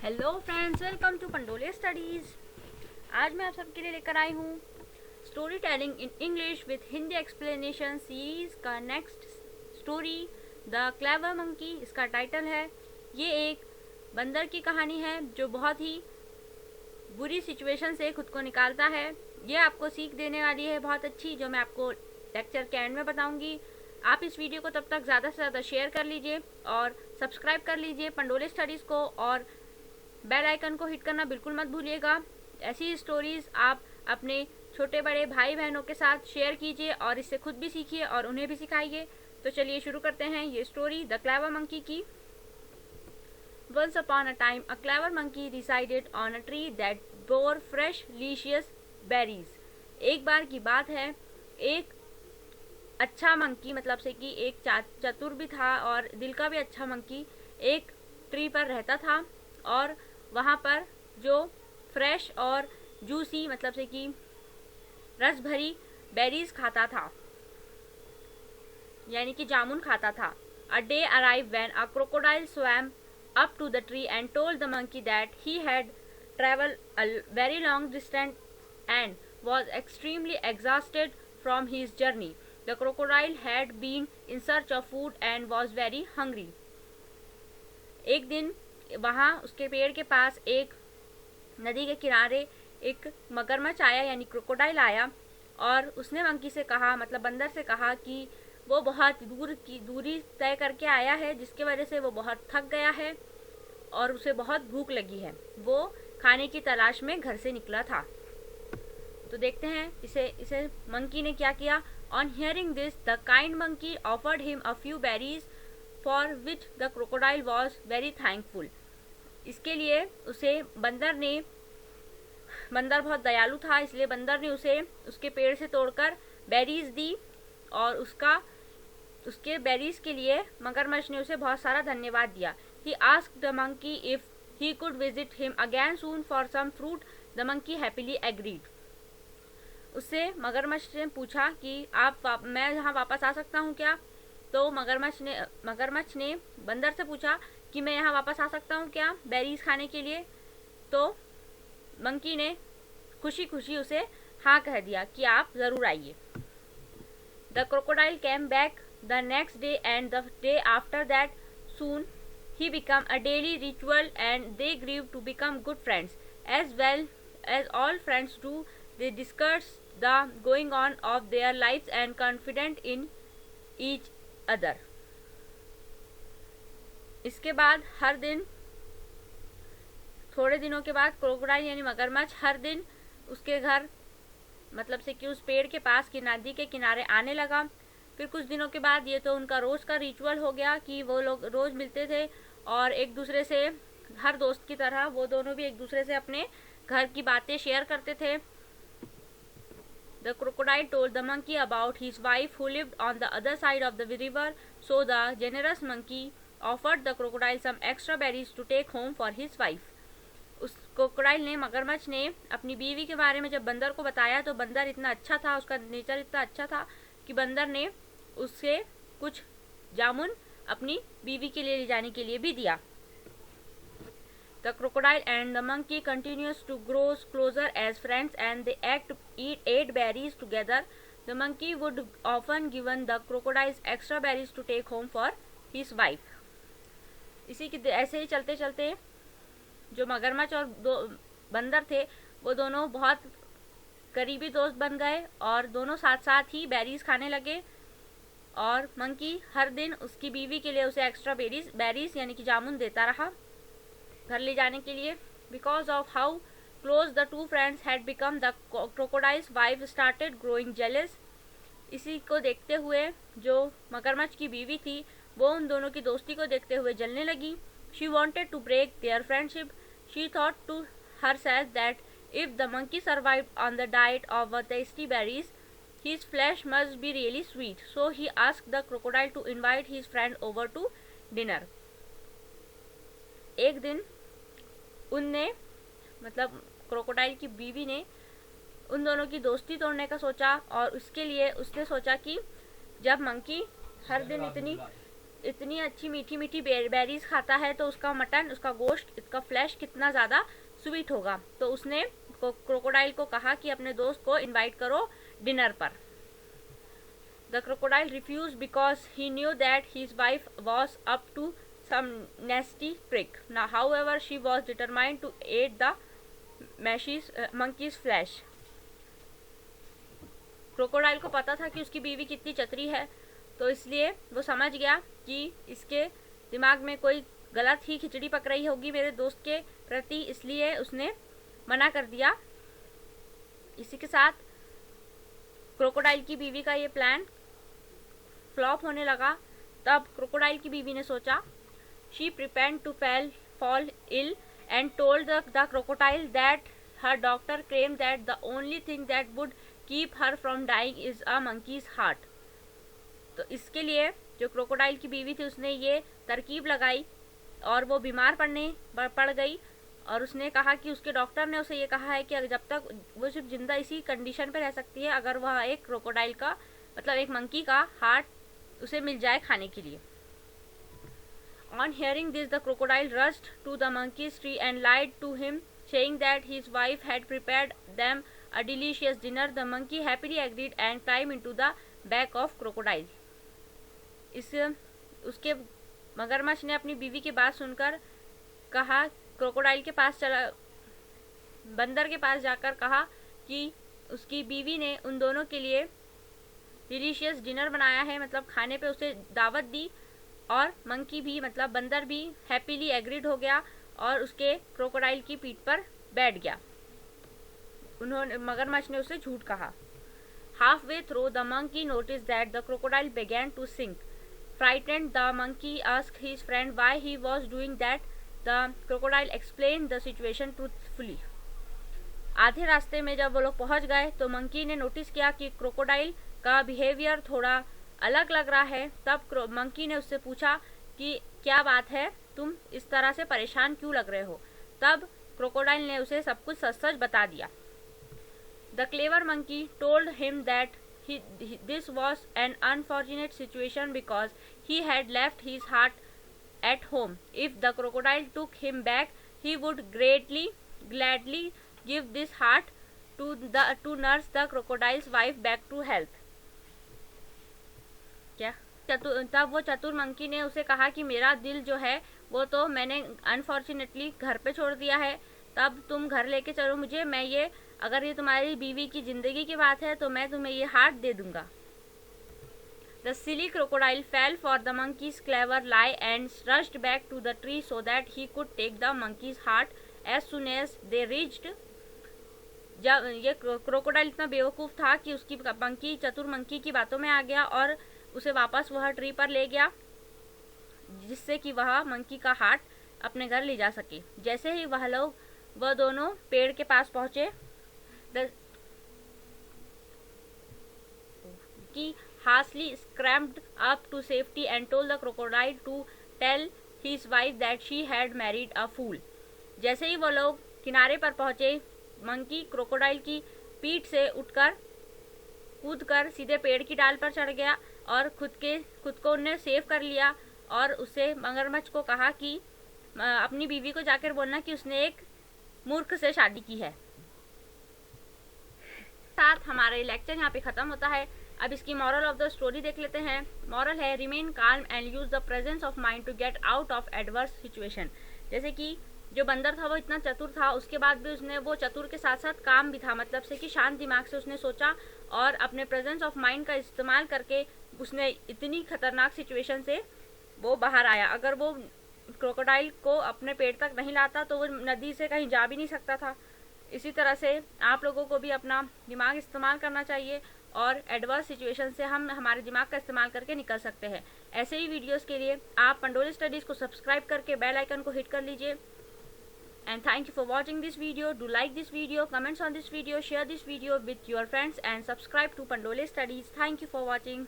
Hello friends, welcome to Pandole studies. आज मैं आप सबके लिए लेकर आई हूँ story telling in English with Hindi explanation series का next story the clever monkey. इसका टाइटल है। ये एक बंदर की कहानी है जो बहुत ही बुरी सिचुएशन से खुद को निकालता है। ये आपको सीख देने वाली है बहुत अच्छी, जो मैं आपको लेक्चर के एंड में बताऊंगी। आप इस वीडियो को तब तक ज़्यादा से ज़्यादा शेयर कर लीजिए और सब्सक्राइब कर लीजिए पंडोले स्टडीज़ को, और बेल आइकन को हिट करना बिल्कुल मत भूलिएगा। ऐसी स्टोरीज़ आप अपने छोटे बड़े भाई बहनों के साथ शेयर कीजिए और इससे खुद भी सीखिए और उन्हें भी सिखाइए। तो चलिए शुरू करते हैं ये स्टोरी द क्लेवर मंकी की। Once upon a time, a clever monkey resided on a tree that bore fresh, delicious berries. एक बार की बात है, एक अच्छा मंकी, मतलब से कि एक चतुर भी था और दिल का भी अच्छा मंकी एक ट्री पर रहता था और वहाँ पर जो फ्रेश और जूसी, मतलब से कि रस भरी बेरीज खाता था, यानी कि जामुन खाता था। A day arrived when a crocodile swam up to the tree and told the monkey that he had traveled a very long distance and was extremely exhausted from his journey. The crocodile had been in search of food and was very hungry. एक दिन वहाँ उसके पेड़ के पास एक नदी के किनारे एक मगरमच्छ आया, यानी क्रोकोडाइल आया, और उसने मंकी से कहा, मतलब बंदर से कहा कि वो बहुत दूरी तय करके आया है, जिसकी वजह से वो बहुत थक गया है और उसे बहुत भूख लगी है। वो खाने की तलाश में घर से निकला था। तो देखते हैं इसे मंकी ने क्या किया। On hearing this the kind monkey offered him a few berries for which the crocodile was very thankful. इसके लिए उसे बंदर बहुत दयालु था, इसलिए बंदर ने उसे उसके पेड़ से तोड़कर बेरीज दी और उसके बेरीज के लिए मगरमच्छ ने उसे बहुत सारा धन्यवाद दिया। He asked the monkey if he could visit him again soon for some fruit. The monkey happily agreed. उससे मगरमच्छ ने पूछा कि मैं यहाँ वापस आ सकता हूँ क्या? तो मगरमच्छ ने बंदर से पूछा कि मैं यहाँ वापस आ सकता हूँ क्या बेरीज खाने के लिए? तो मंकी ने खुशी खुशी उसे हाँ कह दिया कि आप ज़रूर आइए। The crocodile came back the next day and the day after that. Soon he became a daily ritual and they grew to become good friends. As well as all friends do, they discussed the going on of their lives and confident in each other. इसके बाद हर दिन, थोड़े दिनों के बाद, crocodile यानी मगरमच्छ हर दिन उसके घर, मतलब से कि उस पेड़ के पास की नदी के किनारे आने लगा। फिर कुछ दिनों के बाद ये तो उनका रोज़ का रिचुअल हो गया कि वो लोग रोज़ मिलते थे और एक दूसरे से, हर दोस्त की तरह वो दोनों भी एक दूसरे से अपने घर की बातें शेयर करते थे। The crocodile told the monkey about his wife who lived on the other side of the river, so the generous monkey offered the crocodile some extra berries to take home for his wife. उस crocodile ने, मगरमच्छ ने अपनी बीवी के बारे में जब बंदर को बताया तो बंदर इतना अच्छा था, उसका नेचर इतना अच्छा था कि बंदर ने उससे कुछ जामुन अपनी बीवी के लिए ले जाने के लिए भी दिया। The crocodile and the monkey continues to grow closer as friends and they ate berries together. The monkey would often given the crocodiles extra berries to take home for his wife. ऐसे ही चलते चलते जो मगरमच्छ और बंदर थे वो दोनों बहुत करीबी दोस्त बन गए और दोनों साथ साथ ही बेरीज खाने लगे, और मंकी हर दिन उसकी बीवी के लिए उसे एक्स्ट्रा बेरीज यानी कि जामुन देता रहा घर ले जाने के लिए। Because of how close the two friends had become, the crocodiles wife started growing jealous. इसी को देखते हुए जो मगरमच्छ की बीवी थी वो उन दोनों की दोस्ती को देखते हुए जलने लगी। She wanted to break their friendship. She thought to herself that if the monkey survived on the diet of tasty berries, his flesh must be really sweet. So he asked the crocodile to invite his friend over to dinner. एक दिन उनने, मतलब crocodile की बीवी ने उन दोनों की दोस्ती तोड़ने का सोचा, और उसके लिए उसने सोचा कि जब मंकी हर दिन इतनी इतनी अच्छी मीठी मीठी बेरीज खाता है तो उसका मटन, उसका गोश्त, इसका फ्लैश कितना ज़्यादा स्वीट होगा। तो उसने क्रोकोडाइल को कहा कि अपने दोस्त को इनवाइट करो डिनर पर। The crocodile refuse because he knew that his wife was up to some nasty trick. Now, however, she was determined to eat the monkey's flesh. Crocodile को पता था कि उसकी बीवी कितनी चतुरी है, तो इसलिए वो समझ गया कि इसके दिमाग में कोई गलत ही खिचड़ी पक रही होगी मेरे दोस्त के प्रति, इसलिए उसने मना कर दिया। इसी के साथ क्रोकोडाइल की बीवी का ये प्लान फ्लॉप होने लगा। तब क्रोकोडाइल की बीवी ने सोचा, she prepared to fall ill and told the crocodile that her doctor claimed that the only thing that would keep her from dying is a monkey's heart. तो इसके लिए जो क्रोकोडाइल की बीवी थी उसने ये तरकीब लगाई और वो बीमार पड़ गई, और उसने कहा कि उसके डॉक्टर ने उसे ये कहा है कि जब तक वो सिर्फ जिंदा इसी कंडीशन पे रह सकती है अगर वह एक क्रोकोडाइल का मतलब एक मंकी का हार्ट उसे मिल जाए खाने के लिए। On hearing this, the crocodile rushed to the monkey's tree and lied to him, saying that his wife had prepared them a delicious dinner. The monkey happily agreed and climbed into the back of crocodile. उसके मगरमच्छ ने अपनी बीवी की बात सुनकर कहा, crocodile के पास चला, बंदर के पास जाकर कहा कि उसकी बीवी ने उन दोनों के लिए डिलीशियस डिनर बनाया है, मतलब खाने पे उसे दावत दी, और मंकी भी मतलब बंदर भी हैप्पीली एग्रीड हो गया और उसके क्रोकोडाइल की पीठ पर बैठ गया। उन्होंने मगरमच्छ ने उसे झूठ कहा। Half way through the monkey notice that the crocodile began to sink. Frightened, the monkey asked his friend why he was doing that. The crocodile explained the situation truthfully. आधे रास्ते में जब वो लोग पहुंच गए तो मंकी ने नोटिस किया कि क्रोकोडाइल का बिहेवियर थोड़ा अलग लग रहा है। तब मंकी ने उससे पूछा कि क्या बात है, तुम इस तरह से परेशान क्यों लग रहे हो। तब क्रोकोडाइल ने उसे सब कुछ सच सच बता दिया। The clever monkey told him that this was an unfortunate situation because he had left his heart at home. If the crocodile took him back he would gladly give this heart to nurse the crocodile's wife back to health. क्या तब वो चतुर monkey ने उसे कहा कि मेरा दिल जो है वो तो मैंने अनफॉर्चुनेटली घर पे छोड़ दिया है, तब तुम घर लेके चलो मुझे, मैं ये अगर ये तुम्हारी बीवी की जिंदगी की बात है तो मैं तुम्हें ये हार्ट दे दूंगा. The silly crocodile fell for the monkey's clever lie and rushed back to the tree so that he could take the monkey's heart as soon as they reached. जब ये क्रोकोडाइल इतना बेवकूफ़ था कि उसकी मंकी चतुर monkey की बातों में आ गया और उसे वापस वह ट्री पर ले गया जिससे कि वह मंकी का हार्ट अपने घर ले जा सके. जैसे ही वह दोनों पेड़ के पास पहुंचे कि Harshly scrambled up to safety and told the crocodile to tell his wife that she had married a fool. जैसे ही वो लोग किनारे पर पहुंचे, मंकी क्रोकोडाइल की पीठ से उठकर कूदकर सीधे पेड़ की डाल पर चढ़ गया और खुद को उन्हें सेव कर लिया और उससे मगरमच्छ को कहा कि अपनी बीवी को जाकर बोलना कि उसने एक मूर्ख से शादी की है. साथ हमारे लेक्चर यहाँ पे ख़त्म होता है. अब इसकी मॉरल ऑफ द स्टोरी देख लेते हैं. मॉरल है remain calm and use the presence of mind to get out of adverse situation. जैसे कि जो बंदर था वो इतना चतुर था, उसके बाद भी उसने वो चतुर के साथ साथ काम भी था, मतलब से कि शांत दिमाग से उसने सोचा और अपने प्रेजेंस ऑफ माइंड का इस्तेमाल करके उसने इतनी खतरनाक सिचुएशन से वो बाहर आया. अगर वो क्रोकोडाइल को अपने पेट तक नहीं लाता तो वो नदी से कहीं जा भी नहीं सकता था. इसी तरह से आप लोगों को भी अपना दिमाग इस्तेमाल करना चाहिए और एडवर्स सिचुएशन से हम हमारे दिमाग का इस्तेमाल करके निकल सकते हैं. ऐसे ही वीडियोस के लिए आप पंडोली स्टडीज़ को सब्सक्राइब करके बेल आइकन को हिट कर लीजिए. And thank you for watching this video. Do like this video, comments on this video, share this video with your friends and subscribe to Pandoli studies. Thank you for watching.